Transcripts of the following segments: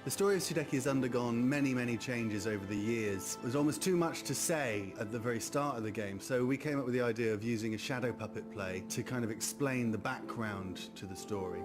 The story of Sudeki has undergone many changes over the years. There's almost too much to say at the very start of the game, so we came up with the idea of using a shadow puppet play to kind of explain the background to the story.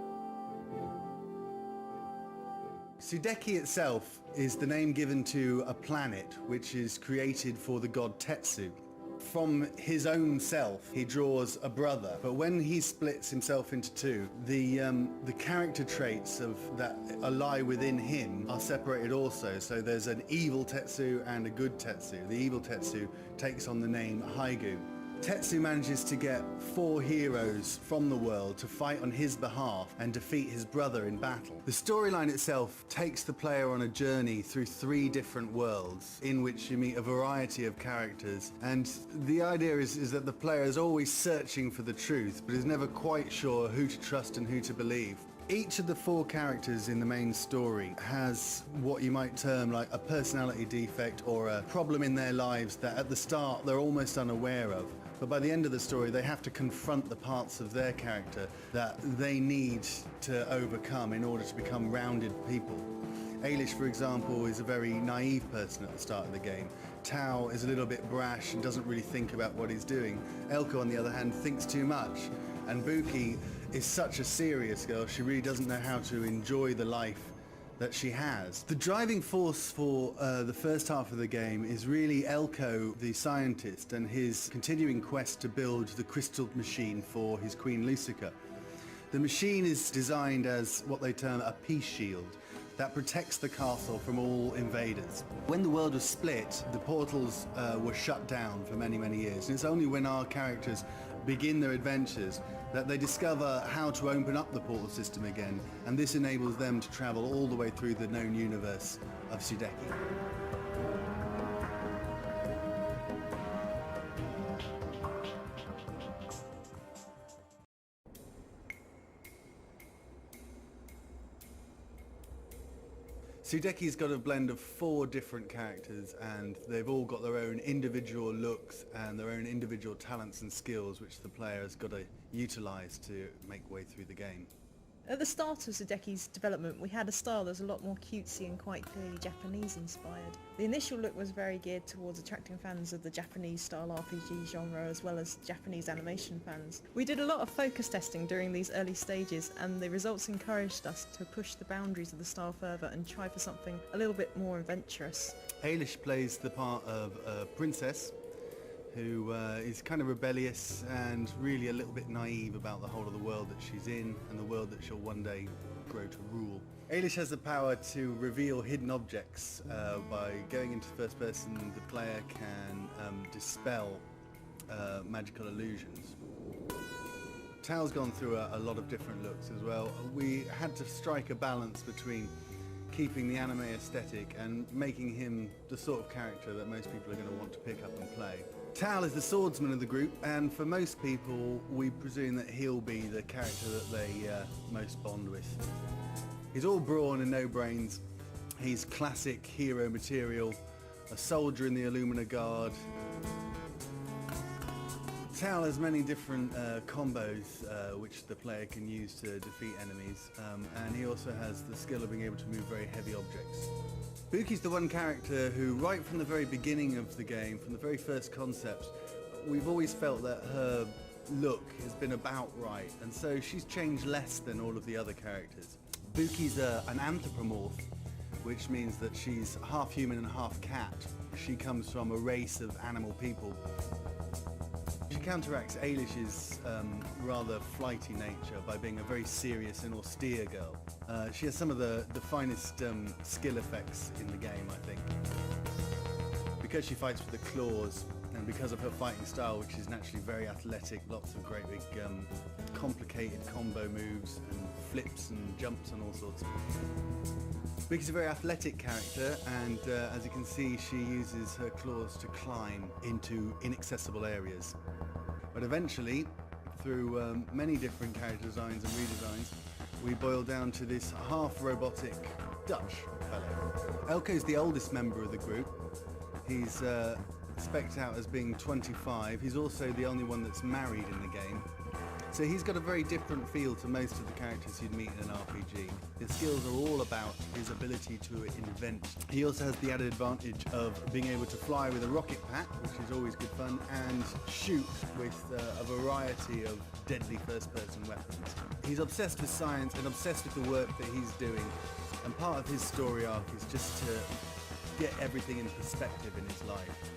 Sudeki itself is the name given to a planet which is created for the god Tetsu. From his own self, he draws a brother, but when he splits himself into two, the character traits of that lie within him are separated also. So there's an evil Tetsu and a good Tetsu. The evil Tetsu takes on the name Haigu. Tetsu manages to get 4 heroes from the world to fight on his behalf and defeat his brother in battle. The storyline itself takes the player on a journey through 3 different worlds in which you meet a variety of characters, and the idea is that the player is always searching for the truth but is never quite sure who to trust and who to believe. Each of the 4 characters in the main story has what you might term like a personality defect or a problem in their lives that at the start they're almost unaware of. But by the end of the story, they have to confront the parts of their character that they need to overcome in order to become rounded people. Ailish, for example, is a very naive person at the start of the game. Tao is a little bit brash and doesn't really think about what he's doing. Elko, on the other hand, thinks too much. And Buki is such a serious girl, she really doesn't know how to enjoy the life that she has. The driving force for the first half of the game is really Elko, the scientist, and his continuing quest to build the crystal machine for his queen Lusika. The machine is designed as what they term a peace shield that protects the castle from all invaders. When the world was split, the portals were shut down for many years, and it's only when our characters begin their adventures that they discover how to open up the portal system again, and this enables them to travel all the way through the known universe of Sudeki. Sudeki's got a blend of 4 different characters, and they've all got their own individual looks and their own individual talents and skills which the player has got to utilise to make way through the game. At the start of Sudeki's development, we had a style that was a lot more cutesy and quite clearly Japanese-inspired. The initial look was very geared towards attracting fans of the Japanese-style RPG genre as well as Japanese animation fans. We did a lot of focus testing during these early stages, and the results encouraged us to push the boundaries of the style further and try for something a little bit more adventurous. Ailish plays the part of a princess who is kind of rebellious and really a little bit naive about the whole of the world that she's in and the world that she'll one day grow to rule. Ailish has the power to reveal hidden objects. By going into first person, the player can dispel magical illusions. Tao's gone through a lot of different looks as well. We had to strike a balance between keeping the anime aesthetic and making him the sort of character that most people are going to want to pick up and play. Tao is the swordsman of the group, and for most people we presume that he'll be the character that they most bond with. He's all brawn and no brains. He's classic hero material, a soldier in the Illumina Guard. Tao has many different combos which the player can use to defeat enemies, and he also has the skill of being able to move very heavy objects. Buki's the one character who, right from the very beginning of the game, from the very first concept, we've always felt that her look has been about right, and so she's changed less than all of the other characters. Buki's an anthropomorph, which means that she's half human and half cat. She comes from a race of animal people. She counteracts Ailish's rather flighty nature by being a very serious and austere girl. She has some of the finest skill effects in the game, I think. Because she fights with the claws, and because of her fighting style, which is naturally very athletic, lots of great big complicated combo moves and flips and jumps and all sorts. Buki's a very athletic character, and as you can see, she uses her claws to climb into inaccessible areas. But eventually, through many different character designs and redesigns, we boil down to this half-robotic Dutch fellow. Elko's the oldest member of the group. He's spec'd out as being 25. He's also the only one that's married in the game. So he's got a very different feel to most of the characters you'd meet in an RPG. His skills are all about his ability ability to invent. He also has the added advantage of being able to fly with a rocket pack, which is always good fun, and shoot with a variety of deadly first-person weapons. He's obsessed with science and obsessed with the work that he's doing, and part of his story arc is just to get everything in perspective in his life.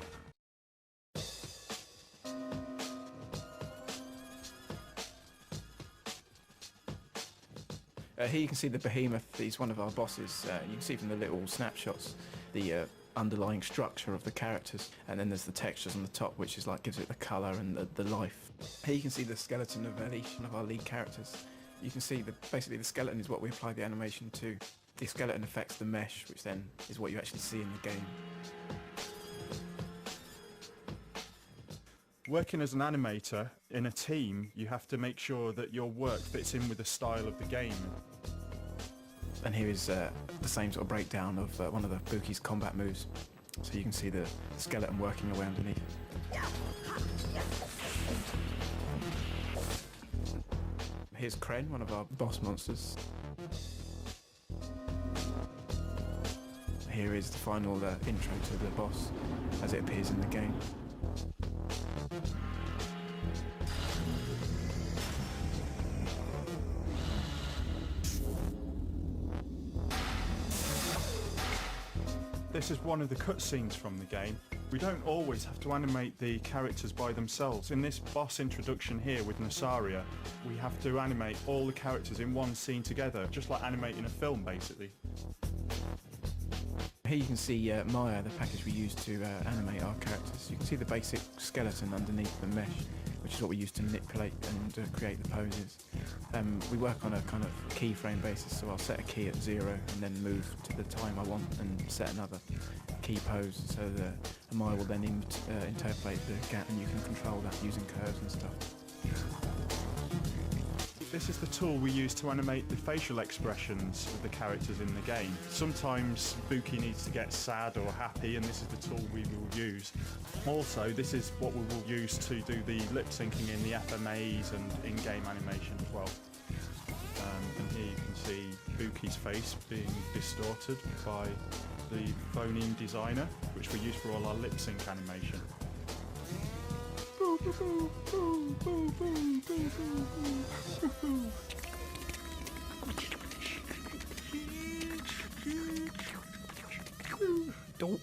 Here you can see the behemoth. He's one of our bosses. You can see from the little snapshots the underlying structure of the characters, and then there's the textures on the top, which is like gives it the colour and the life. Here you can see the skeleton of Elish, one of our lead characters. You can see basically the skeleton is what we apply the animation to. The skeleton affects the mesh, which then is what you actually see in the game. Working as an animator in a team, you have to make sure that your work fits in with the style of the game. And here is the same sort of breakdown of one of the Buki's combat moves. So you can see the skeleton working away underneath. Here's Kren, one of our boss monsters. Here is the final intro to the boss as it appears in the game. This is one of the cutscenes from the game. We don't always have to animate the characters by themselves. In this boss introduction here with Nasaria, we have to animate all the characters in one scene together, just like animating a film basically. Here you can see Maya, the package we use to animate our characters. You can see the basic skeleton underneath the mesh, which is what we use to manipulate and create the poses. We work on a kind of keyframe basis, so I'll set a key at 0 and then move to the time I want and set another key pose, so the Maya will then interpolate the gap, and you can control that using curves and stuff. This is the tool we use to animate the facial expressions of the characters in the game. Sometimes Buki needs to get sad or happy, and this is the tool we will use. Also, this is what we will use to do the lip syncing in the FMAs and in-game animation as well. And here you can see Buki's face being distorted by the phoneme designer, which we use for all our lip sync animation. Don't.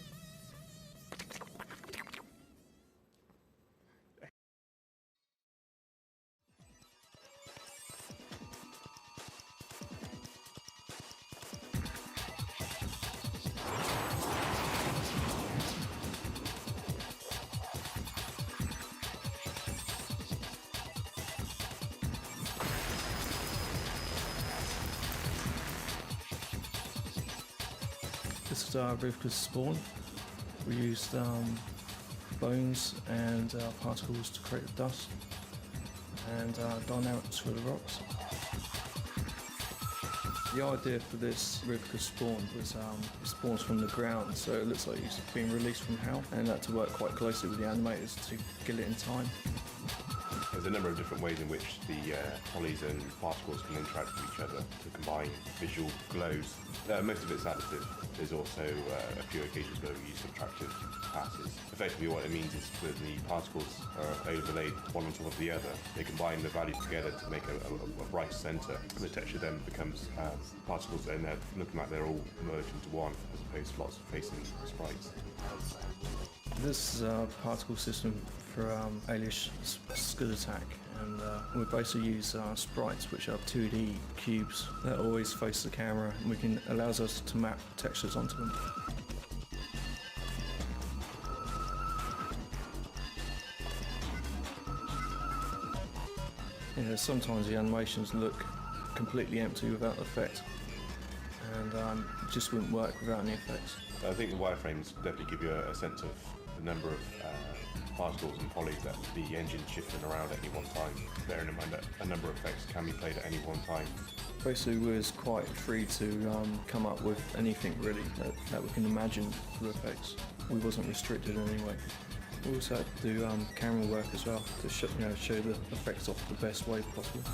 This is our Rivka's spawn. We used bones and particles to create the dust, and dynamics for the rocks. The idea for this Rivka spawn was it spawns from the ground, so it looks like it's being released from hell, and that to work quite closely with the animators to get it in time. There's a number of different ways in which the polys and particles can interact with each other to combine visual glows. Most of it's additive. There's also a few occasions where we use subtractive passes. Effectively what it means is when the particles are overlaid one on top of the other, they combine the values together to make a bright centre. And the texture then becomes particles that end up looking like they're all merged into one, as opposed to lots of facing sprites. This is a particle system for Elish Scud Attack, and we basically use sprites, which are 2D cubes that always face the camera, and allows us to map textures onto them. Yeah, sometimes the animations look completely empty without effect, and it just wouldn't work without any effects. I think the wireframes definitely give you a sense of the number of particles and polys that the engine's shifting around at any one time, bearing in mind that a number of effects can be played at any one time. Basically, we was quite free to come up with anything really that we can imagine for effects. We wasn't restricted in any way. We also had to do camera work as well to show the effects off the best way possible.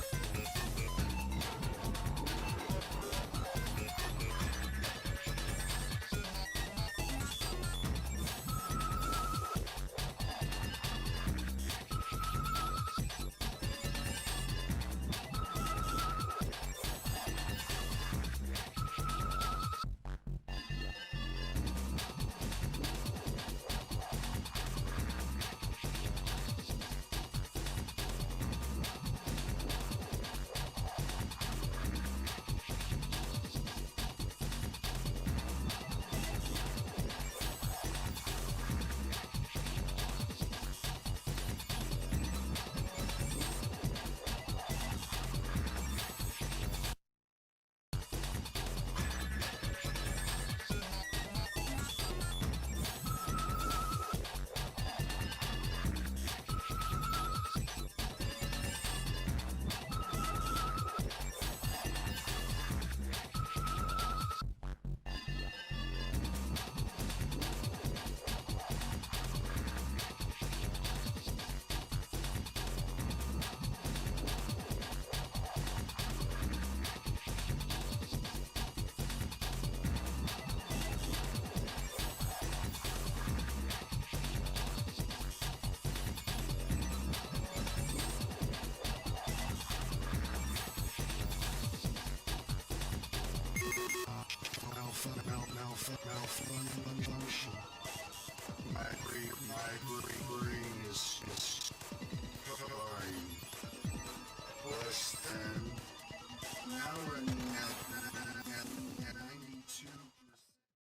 malfunction. My brain is dying. Less than an hour and a half.